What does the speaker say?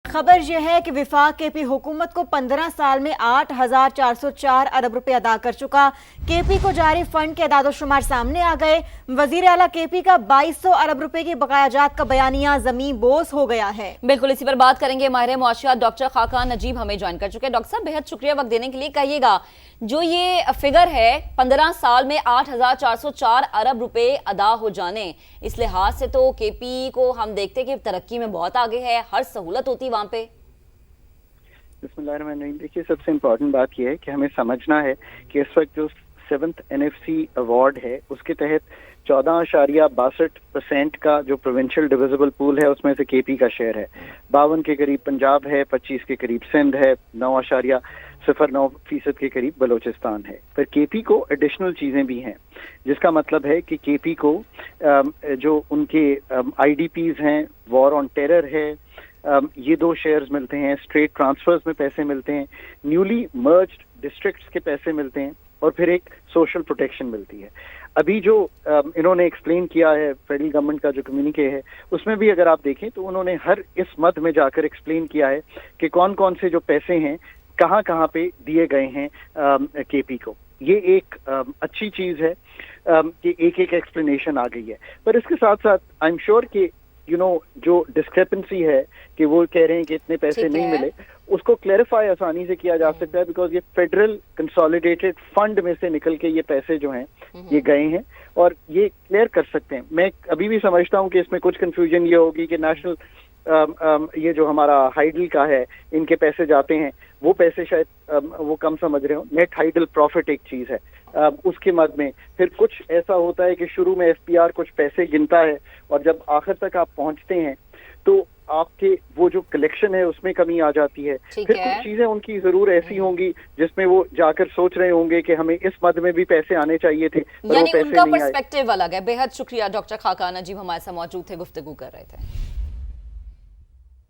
खबर यह है कि विफाक केपी हुकूमत को 15 साल में 8,404 अरब रुपए अदा कर चुका। केपी को जारी फंड के एदाद-ओ-शुमार सामने आ गए। वजीर आला केपी का 2200 अरब रुपए की बकायाजात का बयानिया जमीन बोस हो गया है। बिल्कुल इसी पर बात करेंगे। माहिर मुआशियात डॉक्टर खाकान नजीब हमें ज्वाइन कर चुके हैं। डॉक्टर साहब, बेहद शुक्रिया वक्त देने के लिए। कहिएगा, जो ये फिगर है 15 साल में 8,404 अरब रुपए अदा हो जाने, इस लिहाज से तो केपी को हम देखते कि तरक्की में बहुत आगे है, हर सहूलत होती वहां पे। बिस्मिल्लाहिर्रहमानिर्रहीम। देखिए, सबसे इम्पोर्टेंट बात यह है कि हमें समझना है कि इस वक्त जो 7th NFC अवार्ड है उसके तहत 14.62% का जो प्रोविंशियल डिविजिबल पूल है उसमें से केपी का शेयर है। 52 के करीब पंजाब है, 25 के करीब सिंध है, 9.09% के करीब बलोचिस्तान है। फिर केपी को एडिशनल चीजें भी हैं, जिसका मतलब है कि केपी को जो उनके IDPs हैं, वॉर ऑन टेरर है, ये 2 शेयर्स मिलते हैं। स्ट्रेट ट्रांसफर्स में पैसे मिलते हैं, न्यूली मर्ज्ड डिस्ट्रिक्ट्स के पैसे मिलते हैं, और फिर एक सोशल प्रोटेक्शन मिलती है। अभी जो इन्होंने एक्सप्लेन किया है, फेडरल गवर्नमेंट का जो कम्युनिके है, उसमें भी अगर आप देखें तो उन्होंने हर इस मद में जाकर एक्सप्लेन किया है कि कौन कौन से जो पैसे हैं कहाँ कहाँ पे दिए गए हैं केपी को। ये एक अच्छी चीज है कि एक एक एक्सप्लेनेशन आ गई है। पर इसके साथ साथ आई एम श्योर कि जो डिस्क्रिपेंसी है कि वो कह रहे हैं कि इतने पैसे नहीं मिले, उसको क्लैरिफाई आसानी से किया जा सकता है, बिकॉज ये फेडरल कंसोलिडेटेड फंड में से निकल के ये पैसे जो हैं ये गए हैं, और ये क्लियर कर सकते हैं। मैं अभी भी समझता हूँ कि इसमें कुछ कंफ्यूजन ये होगी कि नेशनल ये जो हमारा हाइडल का है, इनके पैसे जाते हैं, वो पैसे शायद वो कम समझ रहे हो। नेट हाइडल प्रॉफिट एक चीज है, उसके मद में फिर कुछ ऐसा होता है कि शुरू में FPR कुछ पैसे गिनता है, और जब आखिर तक आप पहुंचते हैं तो आपके वो जो कलेक्शन है उसमें कमी आ जाती है। फिर कुछ चीजें उनकी जरूर ऐसी होंगी जिसमें वो जाकर सोच रहे होंगे कि हमें इस मद में भी पैसे आने चाहिए थे, यानी उनका पर्सपेक्टिव अलग है। बेहद शुक्रिया डॉक्टर खाकान नजीब हमारे साथ मौजूद थे, गुफ्तगू कर रहे थे।